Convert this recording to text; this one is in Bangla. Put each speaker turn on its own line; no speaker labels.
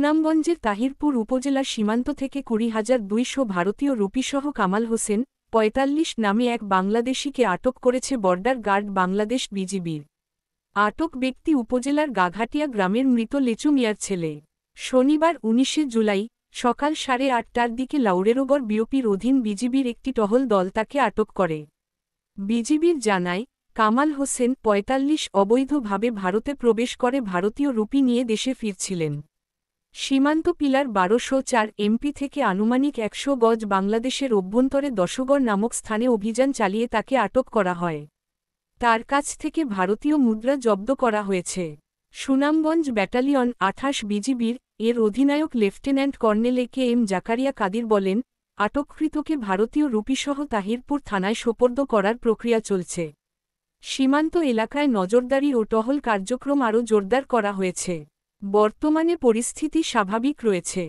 সুনামগঞ্জের তাহিরপুর উপজেলার সীমান্ত থেকে ২০,২০০ ভারতীয় রুপিসহ কামাল হোসেন ৪৫ নামে এক বাংলাদেশিকে আটক করেছে বর্ডার গার্ড বাংলাদেশ বিজিবির। আটক ব্যক্তি উপজেলার গাঘাটিয়া গ্রামের মৃত লেচু মিয়ার ছেলে। শনিবার ১৯ জুলাই সকাল ৮:৩০টার দিকে লাউড়েরোগড় বিওপির অধীন বিজিবির একটি টহল দল তাকে আটক করে। বিজিবির জানায়, কামাল হোসেন ৪৫ অবৈধভাবে ভারতে প্রবেশ করে ভারতীয় রুপি নিয়ে দেশে ফিরছিলেন। সীমান্ত পিলার ১২০৪ এমপি থেকে আনুমানিক ১০০ গজ বাংলাদেশের অভ্যন্তরে দশগড় নামক স্থানে অভিযান চালিয়ে তাকে আটক করা হয়। তার কাছ থেকে ভারতীয় মুদ্রা জব্দ করা হয়েছে। সুনামগঞ্জ ব্যাটালিয়ন ২৮ বিজিবির এর অধিনায়ক lieutenant colonel A K M Zakaria Kadir বলেন, আটককৃতকে ভারতীয় রুপিসহ তাহিরপুর থানায় সোপর্দ করার প্রক্রিয়া চলছে। সীমান্ত এলাকায় নজরদারি ও টহল কার্যক্রম আরও জোরদার করা হয়েছে। বর্তমানে পরিস্থিতি স্বাভাবিক রয়েছে।